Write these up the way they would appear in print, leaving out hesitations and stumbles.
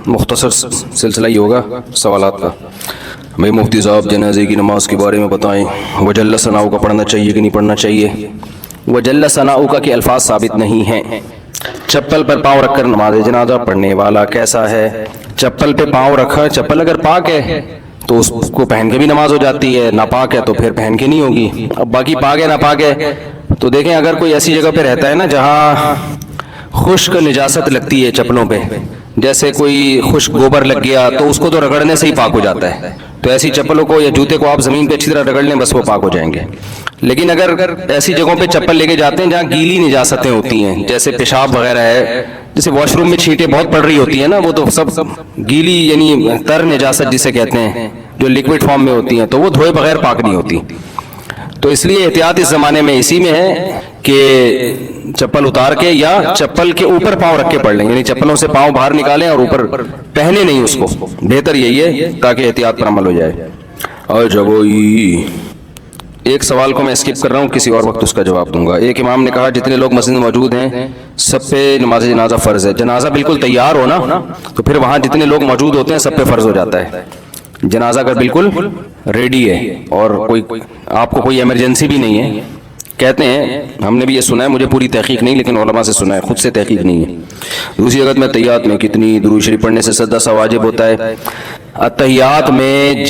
مختصر سلسلہ ہی ہوگا سوالات کا. بھائی مفتی صاحب جنازے کی نماز کے بارے میں بتائیں. وجل ثناؤ کا پڑھنا چاہیے کہ نہیں پڑھنا چاہیے؟ وجل ثناؤ کا کے الفاظ ثابت نہیں ہیں. چپل پر پاؤں رکھ کر نماز جنازہ پڑھنے والا کیسا ہے؟ چپل پہ پاؤں رکھا، چپل اگر پاک ہے تو اس کو پہن کے بھی نماز ہو جاتی ہے، ناپاک ہے تو پھر پہن کے نہیں ہوگی. اب باقی پاک ہے ناپاک ہے تو دیکھیں، اگر کوئی ایسی جگہ پہ رہتا ہے نا جہاں خشک نجاست لگتی ہے چپلوں پہ، جیسے کوئی خشک گوبر لگ گیا تو اس کو تو رگڑنے سے ہی پاک ہو جاتا ہے، تو ایسی چپلوں کو یا جوتے کو آپ زمین پہ اچھی طرح رگڑ لیں بس وہ پاک ہو جائیں گے. لیکن اگر ایسی جگہوں پہ چپل لے کے جاتے ہیں جہاں گیلی نجاستیں ہوتی ہیں، جیسے پیشاب وغیرہ ہے، جیسے واش روم میں چھینٹیں بہت پڑ رہی ہوتی ہیں نا، وہ تو سب گیلی یعنی تر نجاست جسے کہتے ہیں جو لیکوڈ فارم میں ہوتی ہیں، تو وہ دھوئے بغیر پاک نہیں ہوتی. تو اس لیے احتیاط اس زمانے میں اسی میں ہے کہ چپل اتار کے یا چپل کے اوپر پاؤں رکھ کے پڑھ لیں، یعنی چپلوں سے پاؤں باہر نکالیں اور اوپر پہنے نہیں اس کو، بہتر یہی ہے تاکہ احتیاط پر عمل ہو جائے. اور جب ایک سوال کو میں اسکپ کر رہا ہوں، کسی اور وقت اس کا جواب دوں گا. ایک امام نے کہا جتنے لوگ مسجد میں موجود ہیں سب پہ نماز جنازہ فرض ہے. جنازہ بالکل تیار ہو نا تو پھر وہاں جتنے لوگ موجود ہوتے ہیں سب پہ فرض ہو جاتا ہے. جنازہ اگر بالکل ریڈی ہے اور کوئی آپ کو کوئی ایمرجنسی بھی نہیں ہے، کہتے ہیں، ہم نے بھی یہ سنا ہے، مجھے پوری تحقیق نہیں لیکن علماء سے سنا ہے، خود سے تحقیق نہیں ہے. دوسری جگہ میں تحیات میں کتنی درود شریف پڑھنے سے سجدہ سا واجب ہوتا ہے؟ تحیات میں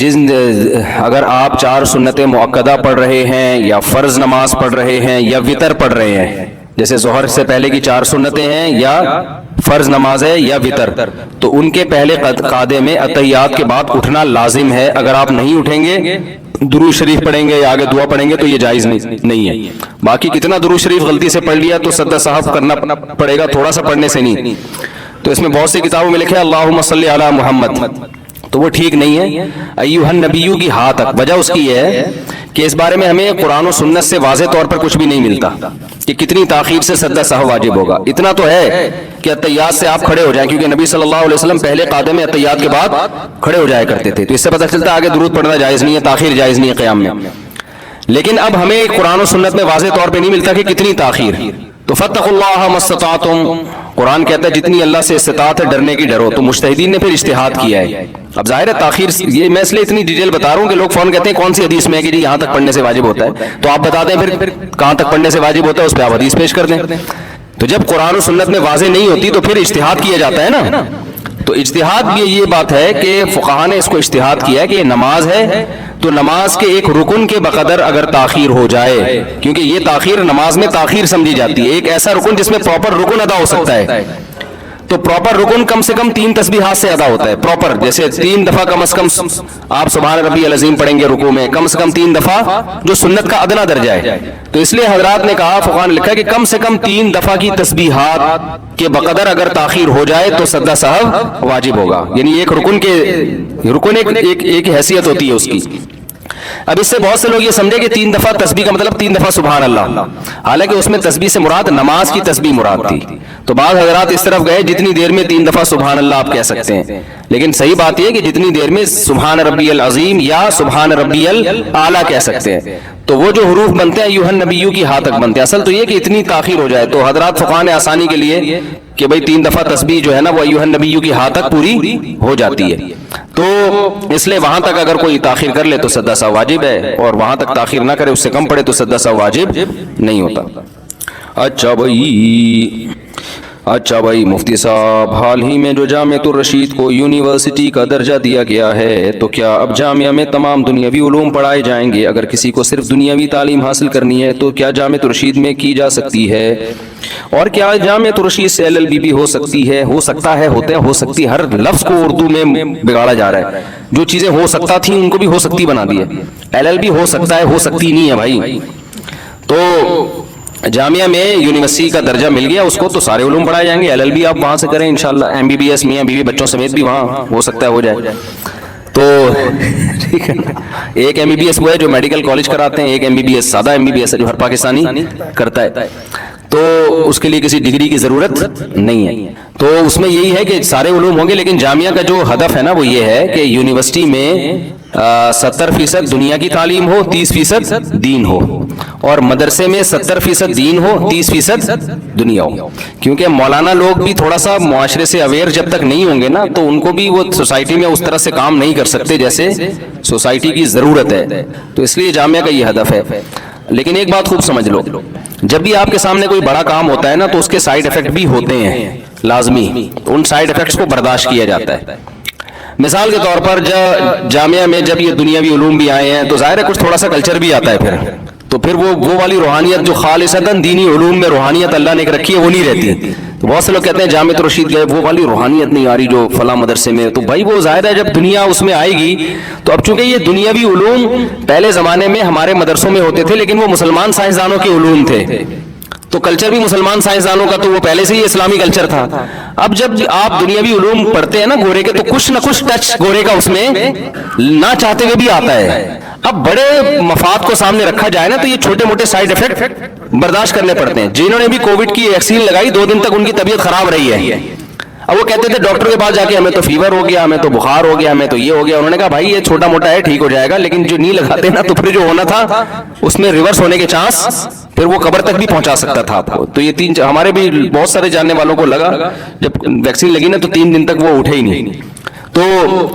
اگر آپ 4 سنتیں مؤکدہ پڑھ رہے ہیں یا فرض نماز پڑھ رہے ہیں یا وتر پڑھ رہے ہیں، جیسے ظہر سے پہلے کی 4 سنتیں ہیں یا فرض نماز ہے یا وتر، تو ان کے پہلے قعدے میں اتحیات کے بعد اٹھنا لازم ہے. اگر آپ نہیں اٹھیں گے، درود شریف پڑھیں گے یا آگے دعا پڑھیں گے تو یہ جائز نہیں ہے. باقی کتنا درود شریف غلطی سے پڑھ لیا تو سجدہ صاحب کرنا پڑے گا، تھوڑا سا پڑھنے سے نہیں. تو اس میں بہت سی کتابوں میں لکھا ہے اللہم صلی علی محمد، تو وہ ٹھیک نہیں ہے. ایھا النبی کی ہاں تک، وجہ اس کی یہ ہے کہ اس بارے میں ہمیں قرآن و سنت سے واضح طور پر کچھ بھی نہیں ملتا کہ کتنی تاخیر سے سجدہ سہو واجب ہوگا. اتنا تو ہے کہ اتحیات سے آپ کھڑے ہو جائیں، کیونکہ نبی صلی اللہ علیہ وسلم پہلے قعدے میں اتحیات کے بعد کھڑے ہو جایا کرتے تھے، تو اس سے پتہ چلتا ہے آگے درود پڑھنا جائز نہیں ہے، تاخیر جائز نہیں ہے قیام میں. لیکن اب ہمیں قرآن و سنت میں واضح طور پہ نہیں ملتا کہ کتنی تاخیر. تو فاتقوا اللہ ما استطعتم، قرآن کہتا ہے جتنی اللہ سے استطاعت ہے ڈرنے کی ڈرو. تو مجتہدین نے پھر اجتہاد کیا ہے. اب ظاہر ہے تاخیر، یہ میں اس لیے اتنی ڈیٹیل بتا رہا ہوں کہ لوگ فون کہتے ہیں کون سی حدیث میں ہے کہ جی یہاں تک پڑھنے سے واجب ہوتا ہے، تو آپ بتا دیں پھر کہاں تک پڑھنے سے واجب ہوتا ہے، اس پہ آپ حدیث پیش کر دیں. تو جب قرآن و سنت میں واضح نہیں ہوتی تو پھر اجتہاد کیا جاتا ہے نا. تو اجتہاد بھی یہ بات ہے کہ فقہاء نے اس کو اجتہاد کیا ہے کہ یہ نماز ہے تو نماز کے ایک رکن کے بقدر اگر تاخیر ہو جائے، کیونکہ یہ تاخیر نماز میں تاخیر سمجھی جاتی ہے، ایک ایسا رکن جس میں پراپر رکن ادا ہو سکتا ہے، تو پراپر رکن کم سے کم 3 تسبیحات سے ادا ہوتا ہے پراپر. جیسے 3 دفعہ کم از کم آپ سبحان ربی العظیم پڑھیں گے رکوع میں، کم سے کم 3 دفعہ جو سنت کا ادنا درجہ ہے. تو اس لیے حضرات نے کہا، فقہاء نے لکھا کہ کم سے کم 3 دفعہ کی تسبیحات کے بقدر اگر تاخیر ہو جائے تو سجدہ سہو واجب ہوگا. یعنی ایک رکن ایک حیثیت ہوتی ہے اس کی. اب اس سے بہت سے لوگ یہ سمجھے کہ 3 دفعہ تسبیح کا مطلب 3 دفعہ سبحان اللہ، حالانکہ اس میں تسبیح سے مراد نماز کی تسبیح مراد تھی. تو بعض حضرات اس طرف گئے جتنی دیر میں 3 دفعہ سبحان اللہ آپ کہہ سکتے ہیں، لیکن صحیح بات یہ ہے کہ جتنی دیر میں سبحان ربی العظیم یا سبحان ربی الاعلیٰ کہہ سکتے ہیں، تو وہ جو حروف بنتے ہیں ایھا النبی کی ہاں تک بنتے ہیں. اصل تو یہ کہ اتنی تاخیر ہو جائے، تو حضرات فقہاء نے آسانی کے لیے کہ بھئی 3 دفعہ تسبیح جو ہے نا وہ ایھا النبی کی ہاں تک پوری ہو جاتی ہے. تو اس لیے وہاں تک اگر کوئی تاخیر کر لے تو سجدہ سہو واجب ہے، اور وہاں تک تاخیر نہ کرے، اس سے کم پڑے تو سجدہ سہو واجب نہیں ہوتا. اچھا بھائی مفتی صاحب، حال ہی میں جو جامعۃ الرشید کو یونیورسٹی کا درجہ دیا گیا ہے، تو کیا اب جامعہ میں تمام دنیاوی علوم پڑھائے جائیں گے؟ اگر کسی کو صرف دنیاوی تعلیم حاصل کرنی ہے تو کیا جامعۃ الرشید میں کی جا سکتی ہے؟ اور کیا جامعۃ الرشید سے LLB بھی ہو سکتی ہے؟ ہو سکتا ہے، ہو سکتی، ہر لفظ کو اردو میں بگاڑا جا رہا ہے. جو چیزیں ہو سکتا تھیں ان کو بھی ہو سکتی بنا دی ہے. LLB ہو سکتا ہے، ہو سکتی نہیں ہے بھائی. تو جامعہ میں یونیورسٹی کا درجہ مل گیا اس کو تو سارے علوم پڑھائے جائیں گے. LLB آپ وہاں سے کریں انشاءاللہ. MBBS میاں بیوی بچوں سمیت بھی وہاں ہو سکتا ہے ہو جائے. تو ٹھیک ہے، ایک MBBS وہ ہے جو میڈیکل کالج کراتے ہیں، ایک MBBS سادہ MBBS ہے جو ہر پاکستانی کرتا ہے. تو اس کے لیے کسی ڈگری کی ضرورت نہیں ہے. تو اس میں یہی ہے کہ سارے علوم ہوں گے، لیکن جامعہ کا جو ہدف ہے نا وہ یہ ہے کہ یونیورسٹی میں 70% دنیا کی تعلیم ہو، 30% دین ہو، اور مدرسے میں 70% دین ہو، 30% دنیا ہو. کیونکہ مولانا لوگ بھی تھوڑا سا معاشرے سے اویئر جب تک نہیں ہوں گے نا تو ان کو بھی وہ سوسائٹی میں اس طرح سے کام نہیں کر سکتے جیسے سوسائٹی کی ضرورت ہے. تو اس لیے جامعہ کا یہ ہدف ہے. لیکن ایک بات خوب سمجھ لو، جب بھی آپ کے سامنے کوئی بڑا کام ہوتا ہے نا تو اس کے سائیڈ افیکٹ بھی ہوتے ہیں لازمی. ان سائیڈ افیکٹس کو برداشت کیا جاتا ہے. مثال کے طور پر جامعہ میں جب یہ دنیاوی علوم بھی آئے ہیں تو ظاہر ہے کچھ تھوڑا سا کلچر بھی آتا ہے تو پھر وہ والی روحانیت جو خالصتاً دینی علوم میں روحانیت اللہ نے رکھی ہے وہ نہیں رہتی. تو بہت سے لوگ کہتے ہیں جامعہ رشید گئے وہ والی روحانیت نہیں آ رہی جو فلاں مدرسے میں. تو بھائی وہ ظاہر ہے جب دنیا اس میں آئے گی تو اب چونکہ یہ دنیاوی علوم پہلے زمانے میں ہمارے مدرسوں میں ہوتے تھے لیکن وہ مسلمان سائنسدانوں کے علوم تھے تو کلچر بھی مسلمان سائنسدانوں کا تو وہ پہلے سے ہی اسلامی کلچر تھا. اب جب آپ دنیاوی علوم پڑھتے ہیں نا گورے کے تو کچھ نہ کچھ ٹچ گورے کا اس میں نہ چاہتے ہوئے بھی آتا ہے. اب بڑے مفاد کو سامنے رکھا جائے نا تو یہ چھوٹے موٹے سائیڈ افیکٹ برداشت کرنے پڑتے ہیں. جنہوں نے بھی کووڈ کی ویکسین لگائی 2 دن تک ان کی طبیعت خراب رہی ہے. اب وہ کہتے تھے ڈاکٹر کے پاس جا کے ہمیں تو فیور ہو گیا، ہمیں تو بخار ہو گیا، ہمیں تو یہ ہو گیا. انہوں نے کہا بھائی یہ چھوٹا موٹا ہے ٹھیک ہو جائے گا، لیکن جو نہیں لگاتے نا تو پھر جو ہونا تھا اس میں ریورس ہونے کے چانس پھر وہ قبر تک بھی پہنچا سکتا تھا آپ کو. تو یہ ہمارے بھی بہت سارے جاننے والوں کو لگا جب ویکسین لگی نا تو 3 دن تک وہ اٹھے ہی نہیں. تو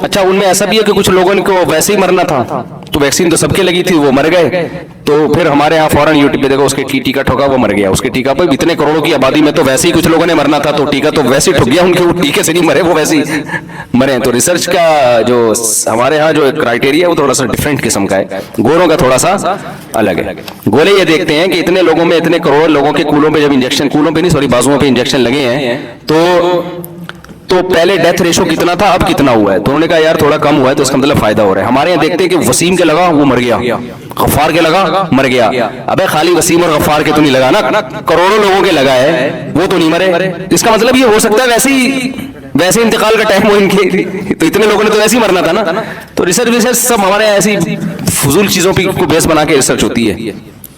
اچھا ان میں ایسا بھی ہے کہ کچھ لوگوں کو ویسے ہی مرنا تھا تو ویکسین تو سب کے لگی تھی وہ مر گئے. تو پھر ہمارے ہاں فوراً یوٹیوب پہ دیکھو اس کے ٹیکا ٹھوکا وہ مر گیا. اس کے ٹیکا پہ اتنے کروڑوں کی آبادی میں تو ویسے ہی کچھ لوگوں نے مرنا تھا تو ٹیکا تو ویسے ہی ٹھک گیا ان کے، وہ ٹیکے سے نہیں مرے وہ ویسے ہی مرے. تو ریسرچ کا جو ہمارے ہاں جو کرائٹیریا ہے وہ تھوڑا سا ڈفرینٹ قسم کا ہے، گوروں کا تھوڑا سا الگ ہے. گورے یہ دیکھتے ہیں کہ اتنے لوگوں میں اتنے کروڑ لوگوں کے کولوں پہ جب انجیکشن، کولوں پہ نہیں سوری بازوؤں پہ انجیکشن لگے ہیں تو پہلے ڈیتھ ریشو کتنا تھا اب کتنا ہوا ہے. تو انہوں نے کہا یار تھوڑا کم ہوا ہے تو اس کا مطلب فائدہ ہو رہا ہے. ہمارے یہاں دیکھتے ہیں کہ وسیم کے لگا وہ مر گیا، غفار کے لگا مر گیا. ابے خالی وسیم اور غفار کے تو نہیں لگا نا، کروڑوں لوگوں کے لگا ہے وہ تو نہیں مرے. اس کا مطلب یہ ہو سکتا ہے ویسے انتقال کا ٹائم ہو ان کے تو اتنے لوگوں نے تو ویسے ہی مرنا تھا نا. تو ریسرچ سب ہمارے یہاں ایسی فضول چیزوں کو بیس بنا کے ریسرچ ہوتی ہے.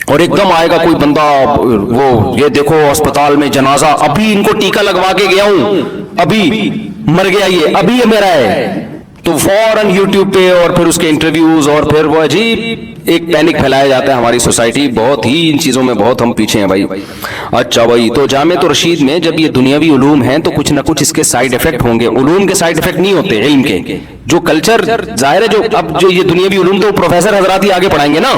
اور ایک دم آئے گا کوئی بندہ وہ یہ دیکھو اسپتال میں جنازہ، ابھی ان کو ٹیکا لگوا کے گیا ہوں، ابھی مر گیا یہ، ابھی یہ میرا ہے. تو فوراً یوٹیوب پہ اور پھر اس کے انٹرویوز اور پھر وہ عجیب ایک پینک پھیلایا جاتا ہے. ہماری سوسائٹی بہت ہی ان چیزوں میں بہت ہم پیچھے ہیں بھائی. اچھا بھائی تو جامعہ رشید میں جب یہ دنیاوی علوم ہیں تو کچھ نہ کچھ اس کے سائیڈ افیکٹ ہوں گے. علوم کے سائیڈ افیکٹ نہیں ہوتے علم کے. جو کلچر ظاہر ہے اب جو یہ دنیاوی علوم تو پروفیسر حضرات ہی آگے پڑھائیں گے نا.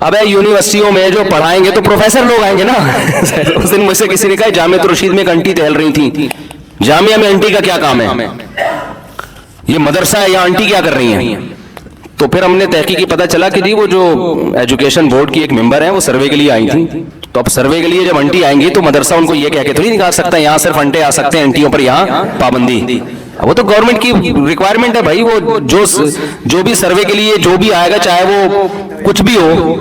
اب یونیورسٹیوں میں جو پڑھائیں گے تو پروفیسر لوگ آئیں گے نا. اس دن مجھ سے کسی نے کہا جامعہ رشید میں ایک انٹی ٹہل رہی تھی. جامعہ میں انٹی کا کیا کام ہے؟ یہ مدرسہ ہے یا انٹی کیا کر رہی ہیں؟ تو پھر ہم نے تحقیقی پتہ چلا کہ جی وہ جو ایجوکیشن بورڈ کی ایک ممبر ہیں وہ سروے کے لیے آئی تھیں. تو اب سروے کے لیے جب انٹی آئیں گی تو مدرسہ ان کو یہ کہہ کے تھوڑی نکال سکتا ہے یہاں صرف انٹے آ سکتے ہیں، انٹیوں پر یہاں پابندی. وہ تو گورنمنٹ کی ریکوائرمنٹ ہے بھائی. وہ جو بھی سروے کے لیے جو بھی آئے گا چاہے وہ کچھ بھی ہو،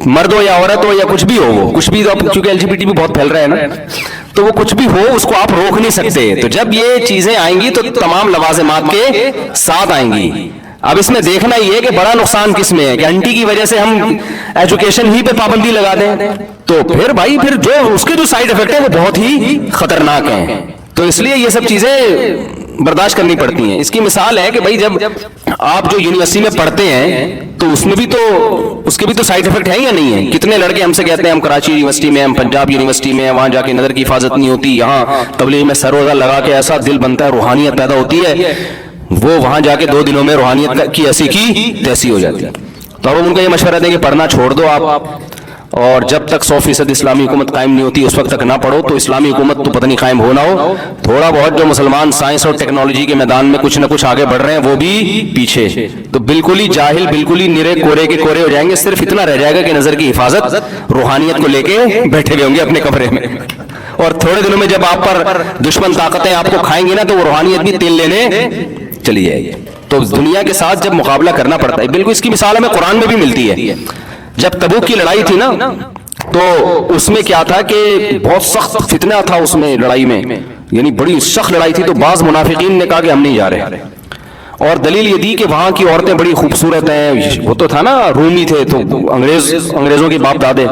مرد ہو یا عورت ہو یا کچھ بھی ہو، وہ کچھ بھی، کیونکہ LGBT بھی بہت پھیل رہا ہے نا تو وہ کچھ بھی ہو اس کو آپ روک نہیں سکتے. تو جب یہ چیزیں آئیں گی تو تمام لوازمات کے ساتھ آئیں گی. اب اس میں دیکھنا یہ ہے کہ بڑا نقصان کس میں ہے کہ انٹی کی وجہ سے ہم ایجوکیشن ہی پہ پابندی لگا دیں تو پھر بھائی پھر جو اس کے جو سائیڈ افیکٹ ہیں وہ بہت ہی خطرناک ہیں. تو اس لیے یہ سب چیزیں برداشت کرنی پڑتی ہیں. اس کی مثال ہے کہ بھائی جب آپ جو یونیورسٹی میں پڑھتے ہیں تو اس میں بھی تو اس کے بھی تو سائیڈ افیکٹ ہیں یا نہیں ہیں. کتنے لڑکے ہم سے کہتے ہیں ہم کراچی یونیورسٹی میں، ہم پنجاب یونیورسٹی میں، وہاں جا کے نظر کی حفاظت نہیں ہوتی، یہاں تبلیغ میں سر روزہ لگا کے ایسا دل بنتا ہے، روحانیت پیدا ہوتی ہے، وہ وہاں جا کے 2 دنوں میں روحانیت کی ایسی کی تیسی ہو جاتی ہے. تو اب ہم ان کو یہ مشورہ دیں کہ پڑھنا چھوڑ دو آپ، اور جب تک 100% اسلامی حکومت قائم نہیں ہوتی اس وقت تک نہ پڑھو. تو اسلامی حکومت تو پتہ نہیں قائم ہو نہ ہو، تھوڑا بہت جو مسلمان سائنس اور ٹیکنالوجی کے میدان میں کچھ نہ کچھ آگے بڑھ رہے ہیں وہ بھی پیچھے. تو بالکل ہی جاہل، بالکل ہی نرے کورے کے کورے ہو جائیں گے. صرف اتنا رہ جائے گا کہ نظر کی حفاظت روحانیت کو لے کے بیٹھے ہوئے ہوں گے اپنے کمرے میں. اور تھوڑے دنوں میں جب آپ پر دشمن طاقتیں آپ کو کھائیں گی نا تو وہ روحانیت بھی تیل لینے چلی جائے گی. تو دنیا کے ساتھ جب مقابلہ کرنا پڑتا ہے، بالکل اس کی مثال ہمیں قرآن میں بھی ملتی ہے. جب تبوک کی لڑائی تھی نا تو اس میں کیا تھا کہ بہت سخت فتنہ تھا اس میں لڑائی میں، یعنی بڑی سخت لڑائی تھی. تو بعض منافقین نے کہا کہ ہم نہیں جا رہے، اور دلیل یہ دی کہ وہاں کی عورتیں بڑی خوبصورت ہیں. وہ تو تھا نا رومی تھے تو انگریزوں کے باپ دادے،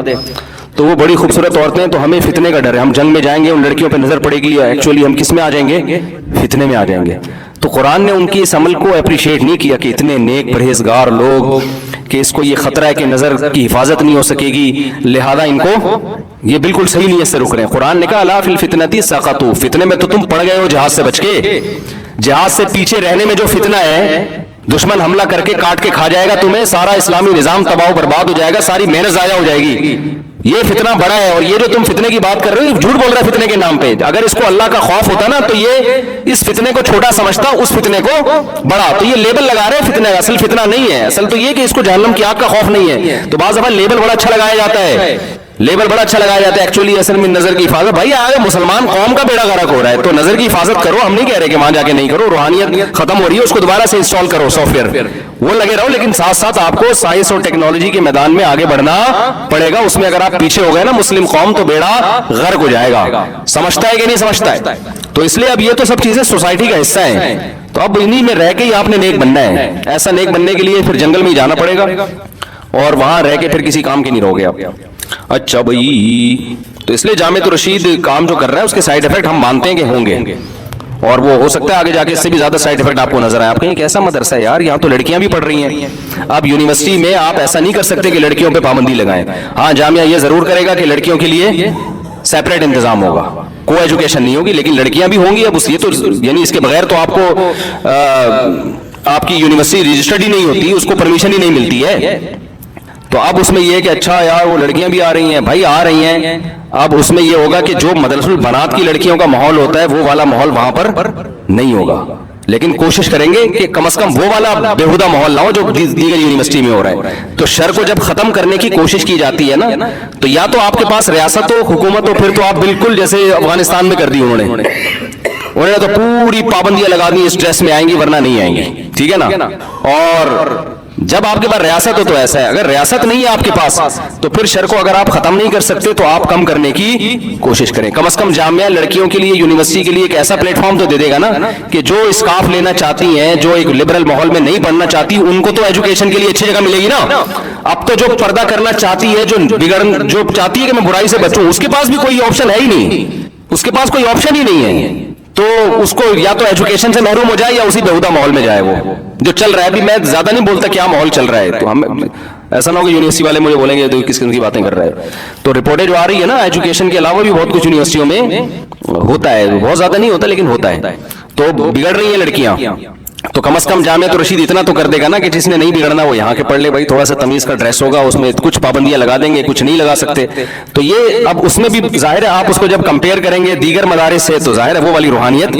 تو وہ بڑی خوبصورت عورتیں ہیں تو ہمیں فتنے کا ڈر ہے، ہم جنگ میں جائیں گے ان لڑکیوں پہ نظر پڑے گی، ایکچولی ہم کس میں آ جائیں گے؟ فتنے میں آ جائیں گے. تو قرآن نے ان کی اس عمل کو اپریشیٹ نہیں کیا کہ اتنے نیک پرہیزگار لوگ کہ اس کو یہ خطرہ ہے کہ نظر کی حفاظت نہیں ہو سکے گی، لہذا ان کو یہ بالکل صحیح نیت سے رک رہے ہیں۔ قرآن نے کہا الا فی الفتنۃ سقطوا، فتنے میں تو تم پڑ گئے ہو جہاز سے بچ کے، جہاز سے پیچھے رہنے میں جو فتنہ ہے، دشمن حملہ کر کے کاٹ کے کھا جائے گا تمہیں، سارا اسلامی نظام تباہ و برباد ہو جائے گا، ساری محنت ضائع ہو جائے گی، یہ فتنہ بڑا ہے۔ اور یہ جو تم فتنے کی بات کر رہے ہو، جھوٹ بول رہا ہے فتنے کے نام پہ۔ اگر اس کو اللہ کا خوف ہوتا نا تو یہ اس فتنے کو چھوٹا سمجھتا، اس فتنے کو بڑا۔ تو یہ لیبل لگا رہے ہیں فتنے کا، اصل فتنہ نہیں ہے، اصل تو یہ کہ اس کو جہنم کی آگ کا خوف نہیں ہے۔ تو بعض دفعہ لیبل بڑا اچھا لگایا جاتا ہے، لیبل بڑا اچھا لگایا جاتا ہے، ایکچولی اصل میں نظر کی حفاظت۔ بھائی آگے مسلمان قوم کا بیڑا غرق ہو رہا ہے تو نظر کی حفاظت کرو، ہم نہیں کہہ رہے کہ وہاں جا کے نہیں کرو، روحانیت ختم ہو رہی ہے، اس کو دوبارہ سے انسٹال کرو سافٹ ویئر، وہ لگے رہو، لیکن ساتھ ساتھ آپ کو سائنس اور ٹیکنالوجی کے میدان میں آگے بڑھنا پڑے گا۔ اس میں اگر آپ پیچھے ہو گئے نا مسلم قوم تو بیڑا غرق ہو جائے گا۔ سمجھتا ہے کہ نہیں سمجھتا ہے؟ تو اس لیے اب یہ تو سب چیزیں سوسائٹی کا حصہ ہیں، تو اب انہی میں رہ کے ہی آپ نے نیک بننا ہے۔ ایسا نیک بننے کے لیے پھر جنگل میں ہی جانا پڑے گا، اور وہاں رہ کے پھر کسی کام کے نہیں رہو گے آپ۔ اچھا بھائی، تو اس لیے جامعۃ الرشید کام جو کر رہا ہے اس کے سائیڈ ایفیکٹ ہم مانتے ہیں کہ ہوں گے، اور وہ ہو سکتا ہے آگے جا کے اس سے بھی زیادہ سائیڈ ایفیکٹ آپ کو نظر آئے۔ آپ کہیں کیسا مدرسہ ہے یار، یہاں تو لڑکیاں بھی پڑھ رہی ہیں۔ اب یونیورسٹی میں آپ ایسا نہیں کر سکتے کہ لڑکیوں پہ پابندی لگائیں۔ ہاں جامعہ یہ ضرور کرے گا کہ لڑکیوں کے لیے سیپریٹ انتظام ہوگا، کو ایجوکیشن نہیں ہوگی، لیکن لڑکیاں بھی ہوں گی۔ اب یہ تو یعنی اس کے بغیر تو آپ کو آپ کی یونیورسٹی رجسٹرڈ ہی نہیں ہوتی، اس کو پرمیشن ہی نہیں ملتی ہے۔ تو اب اس میں یہ کہ اچھا یار وہ لڑکیاں بھی آ رہی ہیں، بھائی آ رہی ہیں، اب اس میں یہ ہوگا کہ جو مدرسۃ البنات کی لڑکیوں کا ماحول ہوتا ہے وہ والا ماحول وہاں پر نہیں ہوگا، لیکن کوشش کریں گے کہ کم از کم وہ والا بےہودہ ماحول نہ ہو جو دیگر یونیورسٹی میں ہو رہا ہے۔ تو شر کو جب ختم کرنے کی کوشش کی جاتی ہے نا، تو یا تو آپ کے پاس ریاست ہو، حکومت ہو، پھر تو آپ بالکل جیسے افغانستان میں کر دی انہوں نے تو پوری پابندیاں لگا دی، اس ڈریس میں آئیں گی ورنہ نہیں آئیں گی، ٹھیک ہے نا۔ اور جب آپ کے پاس ریاست ہو تو ایسا ہے، اگر ریاست نہیں ہے آپ کے پاس تو پھر شر کو اگر آپ ختم نہیں کر سکتے تو آپ کم کرنے کی کوشش کریں۔ کم از کم جامعہ لڑکیوں کے لیے، یونیورسٹی کے لیے ایک ایسا پلیٹ فارم تو دے دے گا نا کہ جو اسکارف لینا چاہتی ہیں، جو ایک لبرل ماحول میں نہیں پڑھنا چاہتی، ان کو تو ایجوکیشن کے لیے اچھی جگہ ملے گی نا۔ اب تو جو پردہ کرنا چاہتی ہے، جو چاہتی ہے کہ میں برائی سے بچوں، اس کے پاس بھی کوئی آپشن ہے ہی نہیں، اس کے پاس کوئی آپشن ہی نہیں ہے۔ تو اس کو یا تو ایجوکیشن سے محروم ہو جائے یا اسی بےہودہ ماحول میں جائے، وہ جو چل رہا ہے۔ ابھی میں زیادہ نہیں بولتا کیا ماحول چل رہا ہے، تو ہم ایسا نہ ہو کہ یونیورسٹی والے مجھے بولیں گے کس قسم کی باتیں کر رہے ہیں۔ تو رپورٹیں جو آ رہی ہے نا، ایجوکیشن کے علاوہ بھی بہت کچھ یونیورسٹیوں میں ہوتا ہے، بہت زیادہ نہیں ہوتا لیکن ہوتا ہے، تو بگڑ رہی ہیں لڑکیاں۔ تو کم از کم جامعۃ الرشید اتنا تو کر دے گا نا کہ جس نے نہیں بگڑنا وہ یہاں کے پڑھ لے، بھائی تھوڑا سا تمیز کا ڈریس ہوگا، اس میں کچھ پابندیاں لگا دیں گے، کچھ نہیں لگا سکتے۔ تو یہ اب اس میں بھی ظاہر ہے آپ اس کو جب کمپیئر کریں گے دیگر مدارس سے تو ظاہر ہے وہ والی روحانیت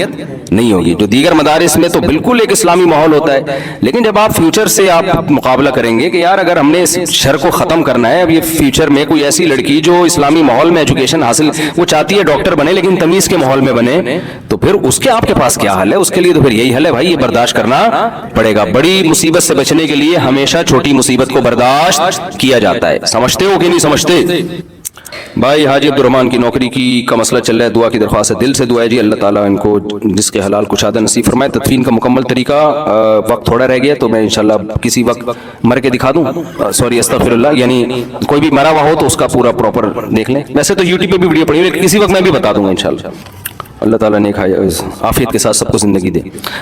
نہیں ہوگی۔ جو دیگر مدارس میں تو بالکل ایک اسلامی ماحول ہوتا ہے، لیکن جب آپ فیوچر سے آپ مقابلہ کریں گے کہ یار اگر ہم نے اس شر کو ختم کرنا ہے، اب یہ فیوچر میں کوئی ایسی لڑکی جو اسلامی ماحول میں ایجوکیشن حاصل، وہ چاہتی ہے ڈاکٹر بنے لیکن تمیز کے ماحول میں بنے، تو پھر اس کے آپ کے پاس کیا حل ہے؟ اس کے لیے تو پھر یہی حل ہے بھائی، یہ برداشت کرنا پڑے گا۔ بڑی مصیبت سے بچنے کے لیے ہمیشہ چھوٹی مصیبت کو برداشت کیا جاتا ہے۔ سمجھتے ہو کہ نہیں سمجھتے؟ بھائی حاجی عبدالرحمان کی نوکری کا مسئلہ چل رہا ہے، دعا کی درخواست ہے، دل سے دعا ہے جی، اللہ تعالیٰ ان کو جس کے حلال کشادہ نصیب فرمائے۔ تدفین کا مکمل طریقہ، وقت تھوڑا رہ گیا تو میں انشاءاللہ کسی وقت مر کے دکھا دوں، سوری استغفر اللہ، یعنی کوئی بھی مرا ہوا ہو تو اس کا پورا پراپر دیکھ لیں۔ ویسے تو یوٹیوب پہ بھی ویڈیو پڑی ہوئی، کسی وقت میں بھی بتا دوں گا انشاءاللہ۔ اللہ تعالیٰ نے عافیت کے ساتھ سب کو زندگی دے۔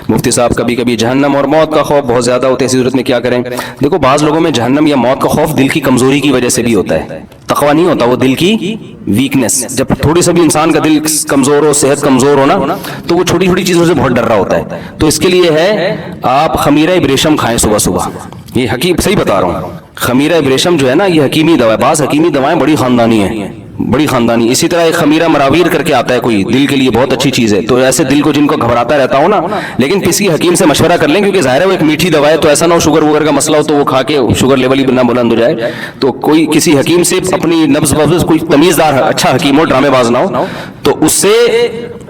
مفتی صاحب کبھی کبھی جہنم اور موت کا خوف بہت زیادہ ہوتا ہے، ایسی صورت میں کیا کریں؟ دیکھو بعض لوگوں میں جہنم یا موت کا خوف دل کی کمزوری کی وجہ سے بھی ہوتا ہے، تقویٰ نہیں ہوتا، وہ دل کی ویکنس۔ جب تھوڑی سا بھی انسان کا دل کمزور ہو، صحت کمزور ہو نا، تو وہ چھوٹی چھوٹی چیزوں سے بہت ڈر رہا ہوتا ہے۔ تو اس کے لیے ہے آپ خمیرہ ابریشم کھائیں صبح صبح، یہ حکیم صحیح بتا رہا ہوں، خمیرہ ابریشم جو ہے نا یہ حکیمی دوا ہے، بعض حکیمی دوائیں بڑی خاندانی ہیں، بڑی خاندانی۔ اسی طرح ایک خمیرہ مراویر کر کے آتا ہے کوئی، دل کے لیے بہت اچھی چیز ہے، تو ایسے دل کو جن کو گھبراتا رہتا ہو نا، لیکن کسی حکیم سے مشورہ کر لیں، کیونکہ ظاہر ہے وہ ایک میٹھی دوا ہے، تو ایسا نہ ہو شوگر وگر کا مسئلہ ہو تو وہ کھا کے شوگر لیول ہی نہ بلند ہو جائے۔ تو کوئی کسی حکیم سے اپنی نبض وبض، کوئی تمیزدار اچھا حکیم ہو، ڈرامے باز نہ ہو، تو اس سے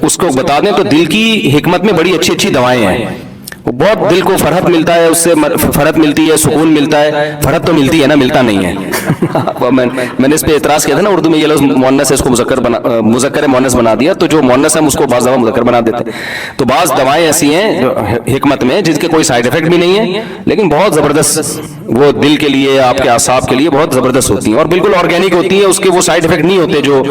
اس کو بتا دیں، تو دل کی حکمت میں بڑی اچھی اچھی دوائیں ہیں، وہ بہت دل کو فرحت ملتا ہے، اس سے فرحت ملتی ہے، سکون ملتا ہے، فرحت تو ملتی ہے نا، ملتا نہیں ہے۔ میں نے اس پہ اعتراض کیا تھا نا، اردو میں یہ لفظ مؤنث ہے، اس کو مذکر مؤنث بنا دیا، تو جو مؤنث ہے ہم اس کو بعض دفعہ مذکر بنا دیتے ہیں۔ تو بعض دوائیں ایسی ہیں جو حکمت میں جن کے کوئی سائیڈ ایفیکٹ بھی نہیں ہے لیکن بہت زبردست وہ دل کے لیے آپ کے اعصاب کے لیے بہت زبردست ہوتی ہیں اور بالکل آرگینک ہوتی ہیں, اس کے وہ سائیڈ افیکٹ نہیں ہوتے جو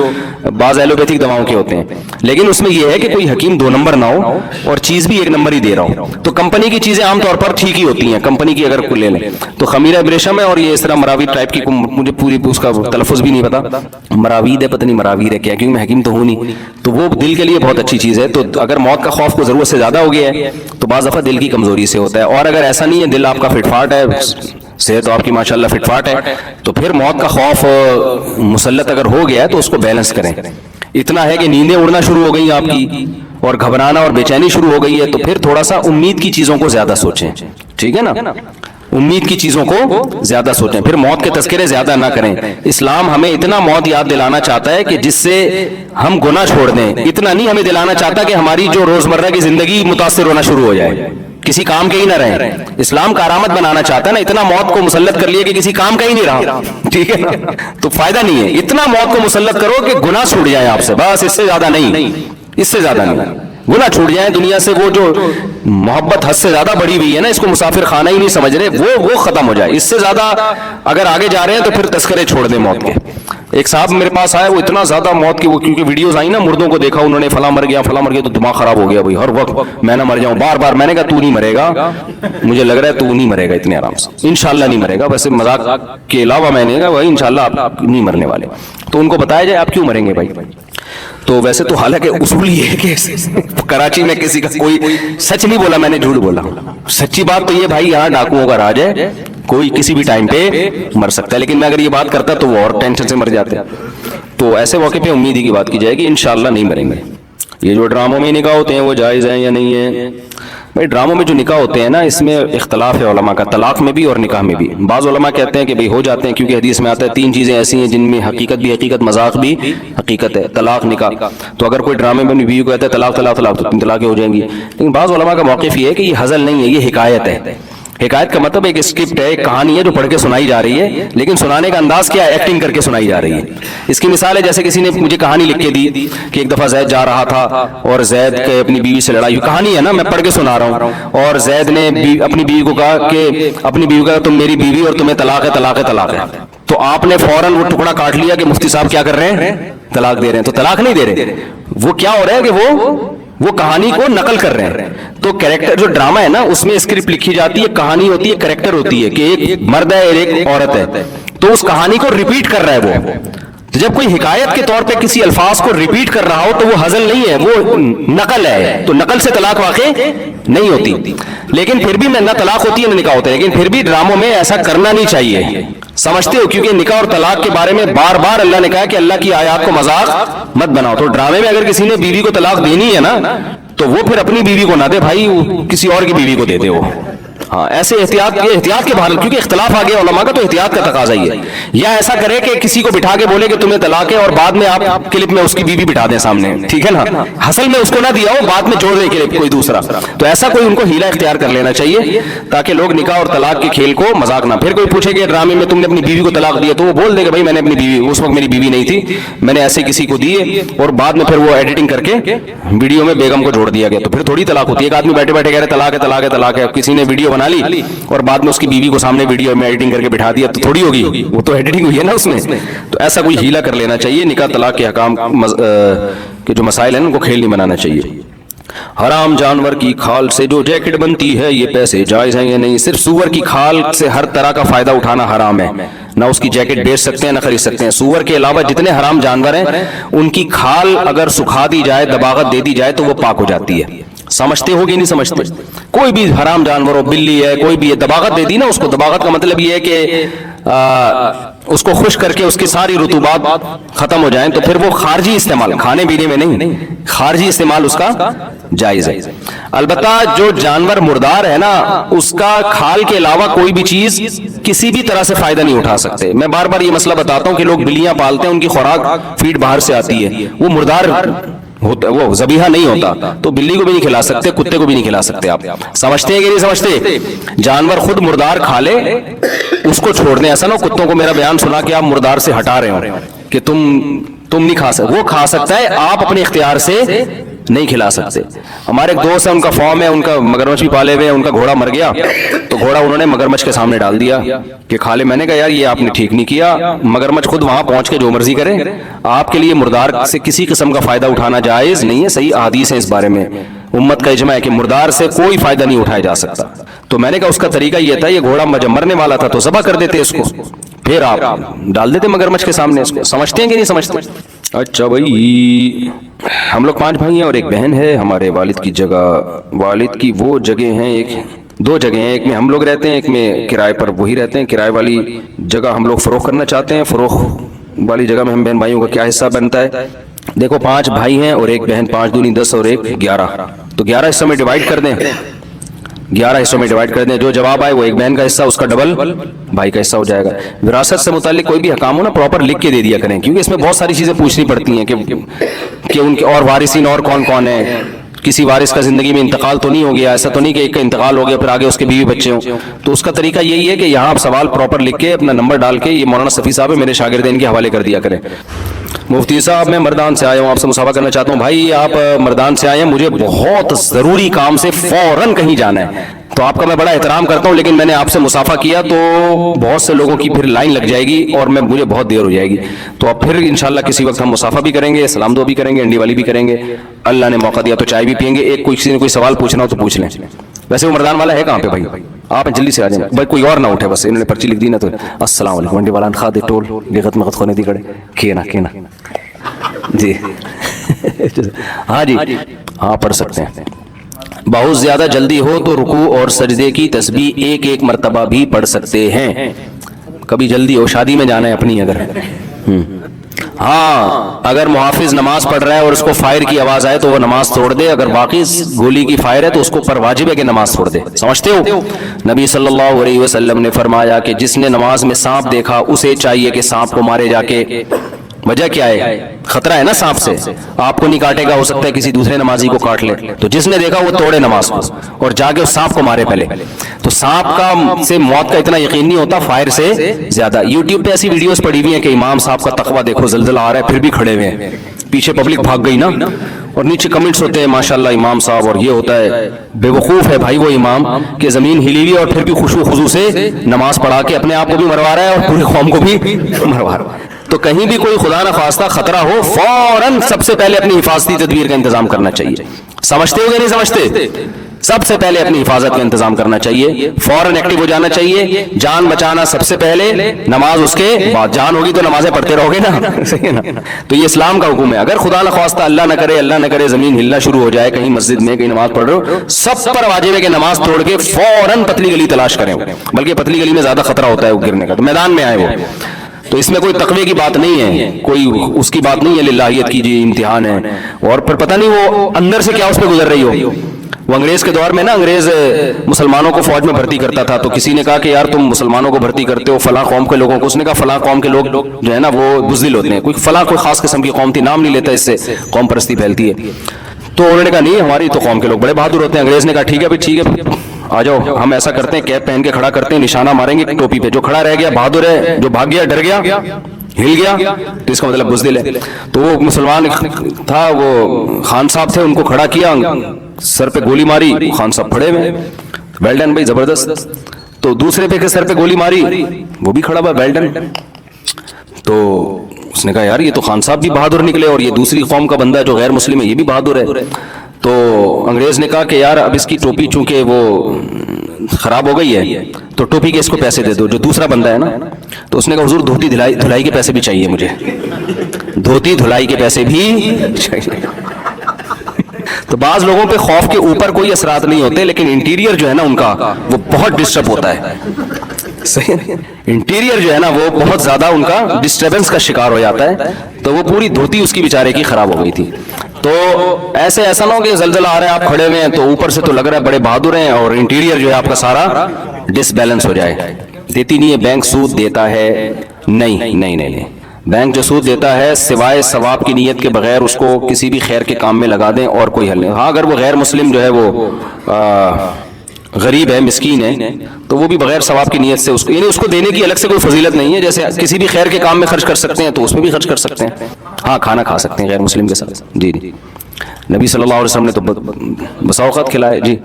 بعض ایلوپیتھک دواؤں کے ہوتے ہیں. لیکن اس میں یہ ہے کہ کوئی حکیم 2 نمبر نہ ہو اور چیز بھی 1 نمبر ہی دے رہا ہو. تو کمپنی کی چیزیں عام طور پر ٹھیک ہی ہوتی ہیں, کمپنی کی اگر کوئی لے لیں تو خمیرہ ابریشم ہے اور یہ اس طرح مراوید ٹائپ کی, مجھے پوری اس کا تلفظ بھی نہیں پتا, مراوید ہے پتہ نہیں مراوید ہے کیا, کیونکہ میں حکیم تو ہوں نہیں, تو وہ دل کے لیے بہت اچھی چیز ہے. تو اگر موت کا خوف کو ضرورت سے زیادہ ہو گیا ہے تو بعض دفعہ دل کی کمزوری سے ہوتا ہے, اور اگر ایسا نہیں ہے دل آپ کا فٹ فاٹ ہے, صحت تو آپ کی ماشاءاللہ فٹ فاٹ ہے, تو پھر موت کا خوف مسلط اگر ہو گیا ہے تو اس کو بیلنس کریں. اتنا ہے کہ نیندیں اڑنا شروع ہو گئی آپ کی اور گھبرانا اور بے چینی شروع ہو گئی ہے, تو پھر تھوڑا سا امید کی چیزوں کو زیادہ سوچیں, ٹھیک ہے نا, امید کی چیزوں کو زیادہ سوچیں. پھر موت کے تذکرے زیادہ نہ کریں. اسلام ہمیں اتنا موت یاد دلانا چاہتا ہے کہ جس سے ہم گناہ چھوڑ دیں, اتنا نہیں ہمیں دلانا چاہتا کہ ہماری جو روزمرہ کی زندگی متاثر ہونا شروع ہو جائے, کسی کام کے ہی نہ رہیں. اسلام کارآمد بنانا چاہتا ہے نا, اتنا موت کو مسلط کر لیا کہ کسی کام کا ہی نہیں رہا, ٹھیک ہے نا, تو فائدہ نہیں ہے. اتنا موت کو مسلط کرو کہ گناہ چھوٹ جائیں آپ سے, بس اس سے زیادہ نہیں, اس سے زیادہ نہیں, گناہ چھوٹ جائیں دنیا سے. وہ جو محبت حد سے زیادہ بڑھی ہوئی ہے نا, اس کو مسافر خانہ ہی نہیں سمجھ رہے, وہ ختم ہو جائے. اس سے زیادہ اگر آگے جا رہے ہیں تو پھر تذکرے چھوڑ دیں موت کے. ایک صاحب میرے پاس آئے, وہ اتنا زیادہ موت کی, وہ کیونکہ ویڈیوز آئی نا, مردوں کو دیکھا انہوں نے, فلاں مر گیا فلاں مر گیا, تو دماغ خراب ہو گیا بھائی, ہر وقت میں نہ مر جاؤں, بار بار. میں نے کہا تو نہیں مرے گا, مجھے لگ رہا ہے تو نہیں مرے گا اتنے آرام سے, انشاءاللہ نہیں مرے گا. ویسے مذاق کے علاوہ میں نے کہا بھائی انشاءاللہ آپ نہیں مرنے والے. تو ان کو بتایا جائے آپ کیوں مریں گے بھائی. تو ویسے تو حالانکہ اصول یہ ہے کہ کراچی میں کسی کا کوئی سچ نہیں بولا, میں نے جھوٹ بولا. سچی بات تو یہ بھائی یہاں ڈاکوؤں کا راج ہے, کوئی کسی بھی ٹائم پہ مر سکتا ہے. لیکن میں اگر یہ بات کرتا تو وہ اور ٹینشن سے مر جاتے. تو ایسے موقع پہ امید ہی کی بات کی جائے کہ انشاءاللہ نہیں مریں گے. یہ جو ڈراموں میں نکاح ہوتے ہیں وہ جائز ہیں یا نہیں ہیں؟ بھائی ڈراموں میں جو نکاح ہوتے ہیں نا, اس میں اختلاف ہے علماء کا, طلاق میں بھی اور نکاح میں بھی. بعض علماء کہتے ہیں کہ بھئی ہو جاتے ہیں, کیونکہ حدیث میں آتا ہے 3 چیزیں ایسی ہیں جن میں حقیقت بھی حقیقت, مذاق بھی حقیقت ہے, طلاق نکاح. تو اگر کوئی ڈرامے میں اپنی بیوی کو کہتا ہے طلاق طلاق طلاق تو 3 طلاقیں ہو جائیں گی. لیکن بعض علماء کا موقف یہ ہے کہ یہ ہزل نہیں ہے, یہ حکایت ہے. حکایت کا مطلب ایک اسکرپٹ ہے, ایک کہانی ہے جو پڑھ کے سنائی جا رہی ہے, لیکن سنانے کا انداز کیا ہے, ایکٹنگ کر کے سنائی جا رہی ہے. اس کی مثال ہے جیسے کسی نے مجھے کہانی لکھ کے دی کہ ایک دفعہ زید جا رہا تھا اور زید کے اپنی بیوی سے لڑائی ہوئی. کہانی ہے نا, میں پڑھ کے سنا رہا ہوں. اور زید نے اپنی بیوی کو کہا کہ اپنی بیوی کا تم میری بیوی اور تمہیں طلاق ہے طلاق ہے طلاق ہے. تو آپ نے فوراً وہ ٹکڑا کاٹ لیا کہ مفتی صاحب کیا کر رہے ہیں, طلاق دے رہے ہیں. تو طلاق نہیں دے رہے, وہ کیا ہو رہا ہے کہ وہ کہانی کو نقل کر رہے ہیں. تو کریکٹر جو ڈرامہ ہے نا, اس میں اسکرپٹ لکھی جاتی ہے, کہانی ہوتی ہے, کریکٹر ہوتی ہے کہ ایک مرد ہے اور ایک عورت ہے, تو اس کہانی کو ریپیٹ کر رہا ہے وہ. تو جب کوئی حکایت کے طور پہ کسی الفاظ کو ریپیٹ کر رہا ہو تو وہ ہزل نہیں ہے, وہ نقل ہے. تو نقل سے طلاق واقع نہیں ہوتی, لیکن پھر بھی نہ طلاق ہوتی ہے نہ نکاح ہوتا ہے. لیکن پھر بھی ڈراموں میں ایسا کرنا نہیں چاہیے, سمجھتے ہو, کیونکہ نکاح اور طلاق کے بارے میں بار بار اللہ نے کہا کہ اللہ کی آیات کو مذاق مت بناؤ. تو ڈرامے میں اگر کسی نے بیوی کو طلاق دینی ہے نا, تو وہ پھر اپنی بیوی کو نہ دے بھائی, کسی اور کی بیوی کو دے دے وہ. ہاں ایسے احتیاط کے بحال, کیونکہ اختلاف آ گیا علماء کا, تو احتیاط کا تقاضا ہی ہے. یا ایسا کرے کہ کسی کو بٹھا کے بولے کہ تمہیں طلاق ہے اور بعد میں آپ کلپ میں اس کی بیوی بٹھا دیں سامنے, ٹھیک ہے نا, حصل میں اس کو نہ دیا ہو, بعد میں جوڑ دے کلپ کوئی دوسرا. تو ایسا کوئی ان کو ہیلا اختیار کر لینا چاہیے تاکہ لوگ نکاح اور طلاق کے کھیل کو مذاق نہ. پھر کوئی پوچھے کہ ڈرامے میں تم نے اپنی بیوی کو طلاق دی ہے, تو وہ بول دے کہ بھائی میں نے اپنی بیوی, اس وقت میری بیوی نہیں تھی, میں نے ایسے کسی کو دی ہے, اور بعد میں پھر وہ ایڈیٹنگ کر کے ویڈیو میں بیگم کو جوڑ دیا گیا. تو پھر تھوڑی طلاق ہوتی ہے. ایک آدمی بیٹھے بیٹھے کہہ رہے طلاق ہے طلاق ہے طلاق ہے, کسی نے ویڈیو بنا لی اور بعد میں اس کی بیوی کو سامنے ویڈیو میں ایڈیٹنگ کر کے بٹھا دیا, تو تھوڑی ہوگی, وہ تو ایڈیٹنگ ہوئی ہے نا اس میں. تو ایسا کوئی ہیلا کر لینا چاہیے. نکاح طلاق کے احکام کے جو مسائل ہیں ان کو کھیل نہیں بنانا چاہیے. حرام جانور کی کھال سے جو جیکٹ بنتی ہے, یہ پیسے جائز ہیں یا نہیں؟ صرف سور کی کھال سے ہر طرح کا فائدہ اٹھانا حرام ہے, نہ اس کی جیکٹ بیچ سکتے ہیں نہ خرید سکتے ہیں. سور کے علاوہ جتنے حرام جانور ہیں ان کی کھال اگر سکھا دی جائے, دباغت دے دی جائے تو وہ پاک ہو جاتی ہے. سمجھتے ہو کہ نہیں سمجھتے؟ کوئی بھی حرام جانور ہو, بلی ہے, کوئی بھی ہے, دباغت دے دی نا اس کو. دباغت کا مطلب یہ ہے کہ اس کو خشک کر کے اس کی ساری رطوبات ختم ہو جائیں, تو پھر وہ خارجی استعمال, کھانے پینے میں نہیں, خارجی استعمال اس کا جائز ہے. البتہ جو جانور مردار ہے نا, اس کا کھال کے علاوہ کوئی بھی چیز کسی بھی طرح سے فائدہ نہیں اٹھا سکتے. میں بار بار یہ مسئلہ بتاتا ہوں کہ لوگ بلیاں پالتے ہیں, ان کی خوراک فیڈ باہر سے آتی ہے, وہ مردار ہوتا ہے, وہ ذبیحہ نہیں ہوتا, تو بلی کو بھی نہیں کھلا سکتے, کتے کو بھی نہیں کھلا سکتے. آپ سمجھتے ہیں کہ نہیں سمجھتے؟ جانور خود مردار کھا لے, اس کو چھوڑ دیں. ایسا نہ ہو کتوں کو میرا بیان سنا کہ آپ مردار سے ہٹا رہے ہو کہ تم نہیں کھا سکتے. وہ کھا سکتا ہے, آپ اپنے اختیار سے نہیں کھلا سکتے. ہمارے ایک دوست ہیں، ان کا فارم ہے، ان کا مگرمچھ بھی پالے ہوئے ہیں، ان کا گھوڑا مر گیا تو گھوڑا انہوں نے مگرمچھ کے سامنے ڈال دیا کہ کھا لے. میں نے کہا یار یہ آپ نے ٹھیک نہیں کیا، مگرمچھ خود وہاں پہنچ کے جو مرضی کرے. آپ کے لیے مردار سے کسی قسم کا فائدہ اٹھانا جائز نہیں ہے. صحیح احادیث ہیں اس بارے میں، امت کا اجماع ہے کہ مردار سے کوئی فائدہ نہیں اٹھایا جا سکتا. تو میں نے کہا اس کا طریقہ یہ تھا، یہ گھوڑا جب مرنے والا تھا تو ذبح کر دیتے اس کو، پھر آپ ڈال دیتے مگرمچھ کے سامنے اس کو. سمجھتے ہیں کہ نہیں سمجھتے؟ اچھا بھائی، ہم لوگ 5 بھائی ہیں اور ایک بہن ہے. ہمارے والد کی جگہ، والد کی وہ جگہ ہیں، ایک 2 جگہیں ہیں، ایک میں ہم لوگ رہتے ہیں، ایک میں کرائے پر وہی رہتے ہیں. کرائے والی جگہ ہم لوگ فروخت کرنا چاہتے ہیں. فروخت والی جگہ میں ہم بہن بھائیوں کا کیا حصہ بنتا ہے؟ دیکھو 5 بھائی ہیں اور ایک بہن، 5 دونی 10 اور 1 11. تو 11 حصوں میں ڈیوائڈ کر دیں، 11 حصوں میں ڈیوائڈ کر دیں. جو جواب آئے وہ ایک بہن کا حصہ، اس کا ڈبل بھائی کا حصہ ہو جائے گا. وراثت سے متعلق کوئی بھی حکام ہو نا پراپر لکھ کے دے دیا کریں، کیونکہ اس میں بہت ساری چیزیں پوچھنی پڑتی ہیں کہ ان کے اور وارثین اور کون کون ہیں. کسی وارث کا زندگی میں انتقال تو نہیں ہو گیا، ایسا تو نہیں کہ ایک کا انتقال ہو گیا پھر آگے اس کے بیوی بچے ہوں. تو اس کا طریقہ یہی ہے کہ یہاں آپ سوال پراپر لکھ کے اپنا نمبر ڈال کے، یہ مولانا صفی صاحب ہے میرے شاگرد، ان کے حوالے کر دیا کریں. مفتی صاحب میں مردان سے آیا ہوں، آپ سے مصافحہ کرنا چاہتا ہوں. بھائی آپ مردان سے آئے ہیں، مجھے بہت ضروری کام سے فوراً کہیں جانا ہے. تو آپ کا میں بڑا احترام کرتا ہوں، لیکن میں نے آپ سے مصافحہ کیا تو بہت سے لوگوں کی پھر لائن لگ جائے گی اور مجھے بہت دیر ہو جائے گی. تو اب پھر انشاءاللہ کسی وقت ہم مصافحہ بھی کریں گے، سلام دعا بھی کریں گے، انڈی والی بھی کریں گے. اللہ نے موقع دیا تو چائے بھی پئیں گے. ایک کسی نے کوئی سوال پوچھنا ہو تو پوچھ لیں. ویسے وہ مردان والا ہے کہاں پہ بھائی؟ آپ جلدی سے آ جائیں بھائی، کوئی اور نہ اٹھے، بس انہوں نے پرچی لکھ دی نا تو. السلام علیکم انڈی والا خاد ٹول لغت مغت خونے دی کڑے کینا جی. ہاں جی، ہاں پڑھ سکتے ہیں. بہت زیادہ جلدی ہو تو رکوع اور سجدے کی تسبیح 1 مرتبہ بھی پڑھ سکتے ہیں. کبھی جلدی ہو، شادی میں جانا ہے اپنی اگر. ہاں اگر محافظ نماز پڑھ رہا ہے اور اس کو فائر کی آواز آئے تو وہ نماز توڑ دے. اگر واقعی گولی کی فائر ہے تو اس کو پر واجب ہے کہ نماز توڑ دے. سمجھتے ہو؟ نبی صلی اللہ علیہ وسلم نے فرمایا کہ جس نے نماز میں سانپ دیکھا اسے چاہیے کہ سانپ کو مارے جا کے. وجہ کیا ہے؟ خطرہ ہے نا سانپ سے، آپ کو نہیں کاٹے گا، ہو سکتا ہے کسی دوسرے نمازی کو کاٹ لے. تو جس نے دیکھا وہ توڑے نماز کو اور جا کے اس سانپ کو مارے پہلے. تو سانپ کا سے موت کا اتنا یقین نہیں ہوتا، فائر سے زیادہ. یوٹیوب پہ ایسی ویڈیوز پڑی ہوئی ہیں کہ امام صاحب کا تقویٰ دیکھو، زلزلہ آ رہا ہے پھر بھی کھڑے ہوئے ہیں، پیچھے پبلک بھاگ گئی نا، اور نیچے کمنٹس ہوتے ہیں ماشاءاللہ امام صاحب. اور یہ ہوتا ہے بے وقوف ہے بھائی وہ امام کہ زمین ہلی ہوئی اور پھر بھی خشوع خضوع سے نماز پڑھا کے اپنے آپ کو بھی مروا رہا ہے اور پوری قوم کو بھی مروا رہا ہے. تو کہیں بھی کوئی خدا نہ خواستہ خطرہ ہو، فوراً سب سے پہلے اپنی حفاظتی تدبیر کا انتظام کرنا چاہیے. سمجھتے ہو کہ نہیں سمجھتے؟ سب سے پہلے اپنی حفاظت کا انتظام کرنا چاہیے، فوراً ایکٹیو ہو جانا چاہیے. جان بچانا سب سے پہلے، نماز اس کے بعد. جان ہوگی تو نمازیں پڑھتے رہو گے نا، صحیح ہے نا؟ تو یہ اسلام کا حکم ہے. اگر خدا نہ خواستہ اللہ نہ کرے زمین ہلنا شروع ہو جائے کہیں مسجد میں، کہیں نماز پڑھ رہے ہو، سب پر واجب ہے کہ نماز توڑ کے فوراً پتلی گلی تلاش کریں. بلکہ پتلی گلی میں زیادہ خطرہ ہوتا ہے وہ گرنے کا. تو میدان میں آئے وہ، تو اس میں کوئی تقوی کی بات نہیں ہے، کوئی اس کی بات نہیں ہے، للہیت کی جی امتحان ہے. اور پھر پتہ نہیں وہ اندر سے کیا اس پہ گزر رہی ہو. وہ انگریز کے دور میں نا، انگریز مسلمانوں کو فوج میں بھرتی کرتا تھا. تو کسی نے کہا کہ یار تم مسلمانوں کو بھرتی کرتے ہو فلاں قوم کے لوگوں کو. اس نے کہا فلاں قوم کے لوگ جو ہے نا وہ بزدل ہوتے ہیں، کوئی فلاں کوئی خاص قسم کی قوم تھی، نام نہیں لیتا، اس سے قوم پرستی پھیلتی ہے. تو انہوں نے کہا نہیں، ہماری تو قوم کے لوگ بڑے بہادر ہوتے ہیں. انگریز نے کہا ٹھیک ہے بھائی، ٹھیک ہے آ جاؤ، ہم ایسا کرتے ہیں کیپ پہن کے کھڑا کرتے ہیں، نشانہ ماریں گے ٹوپی پہ. جو کھڑا رہ گیا بہادر ہے، جو بھاگ گیا ڈر گیا ہل گیا تو اس کا مطلب بزدل ہے. تو وہ مسلمان تھا، وہ خان صاحب تھے، ان کو کھڑا کیا، سر پہ گولی ماری، خان صاحب پھڑے ہوئے. ویل ڈن بھائی، زبردست. تو دوسرے پہ سر پہ گولی ماری، وہ بھی کھڑا ہوا، ویل ڈن. تو اس نے کہا یار یہ تو خان صاحب بھی بہادر نکلے اور یہ دوسری قوم کا بندہ ہے جو غیر مسلم ہے یہ بھی بہادر ہے. تو انگریز نے کہا کہ یار اب اس کی ٹوپی چونکہ وہ خراب ہو گئی ہے تو ٹوپی کے اس کو پیسے دے دو، جو دوسرا بندہ ہے نا. تو اس نے کہا حضور دھوتی دھلائی کے پیسے بھی چاہیے مجھے، دھوتی دھلائی کے پیسے بھی چاہیے. تو بعض لوگوں پہ خوف کے اوپر کوئی اثرات نہیں ہوتے، لیکن انٹیریئر جو ہے نا ان کا وہ بہت ڈسٹرب ہوتا ہے. صحیح، انٹیریئر جو ہے نا وہ بہت زیادہ ان کا ڈسٹربنس کا شکار ہو جاتا ہے. تو وہ پوری دھوتی اس کی بیچارے کی خراب ہو گئی تھی. تو ایسا نہ ہو کہ زلزلہ آ رہا ہے آپ کھڑے ہوئے ہیں تو اوپر سے تو لگ رہا ہے بڑے بہادر ہیں اور انٹیریئر جو ہے آپ کا سارا ڈس بیلنس ہو جائے. دیتی نہیں ہے بینک، سود دیتا ہے نہیں. بینک جو سود دیتا ہے سوائے ثواب کی نیت کے بغیر اس کو کسی بھی خیر کے کام میں لگا دیں اور کوئی حل نہیں. ہاں اگر وہ غیر مسلم جو ہے وہ غریب ہے، مسکین ہے، تو وہ بھی بغیر ثواب کی نیت سے اس کو، یعنی اس کو دینے کی الگ سے کوئی فضیلت نہیں ہے. جیسے کسی بھی خیر کے کام میں خرچ کر سکتے ہیں تو اس میں بھی خرچ کر سکتے ہیں. ہاں کھانا کھا سکتے ہیں غیر مسلم کے ساتھ. جی نبی صلی اللہ علیہ وسلم نے تو بسا اوقات کھلائے. جی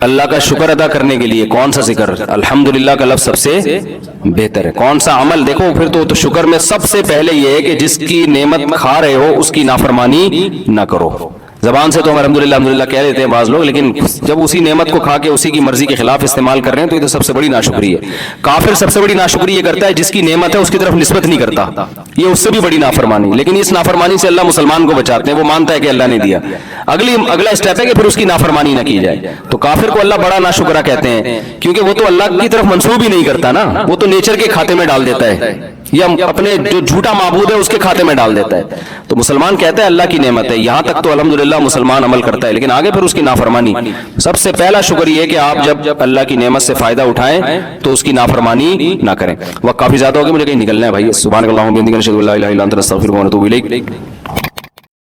اللہ کا شکر ادا کرنے کے لیے کون سا ذکر؟ الحمدللہ کا لفظ سب سے بہتر ہے. کون سا عمل؟ دیکھو پھر تو شکر میں سب سے پہلے یہ ہے کہ جس کی نعمت کھا رہے ہو اس کی نافرمانی نہ کرو. زبان سے تو ہم الحمدللہ کہہ دیتے ہیں بعض لوگ، لیکن جب اسی نعمت کو کھا کے اسی کی مرضی کے خلاف استعمال کر رہے ہیں تو یہ تو سب سے بڑی ناشکری ہے. کافر سب سے بڑی ناشکری یہ کرتا ہے جس کی نعمت ہے اس کی طرف نسبت نہیں کرتا، یہ اس سے بھی بڑی نافرمانی. لیکن اس نافرمانی سے اللہ مسلمان کو بچاتے ہیں، وہ مانتا ہے کہ اللہ نے دیا. اگلا اسٹیپ ہے کہ پھر اس کی نافرمانی نہ کی جائے. تو کافر کو اللہ بڑا ناشکرا کہتے ہیں کیونکہ وہ تو اللہ کی طرف منسوب ہی نہیں کرتا نا، وہ تو نیچر کے کھاتے میں ڈال دیتا ہے یا اپنے جو جھوٹا معبود ہے اس کے کھاتے میں ڈال دیتا ہے. تو مسلمان کہتا ہے اللہ کی نعمت ہے، یہاں تک تو الحمدللہ مسلمان عمل کرتا ہے، لیکن آگے پھر اس کی نافرمانی. سب سے پہلا شکر یہ کہ آپ جب اللہ کی نعمت سے فائدہ اٹھائیں تو اس کی نافرمانی نہ کریں. وقت کافی زیادہ ہو گیا، مجھے کہیں نکلنا ہے بھائی. سبحانک اللہم و بحمدک، نشہد ان لا الہ الا انت، نستغفرک و نتوب الیک.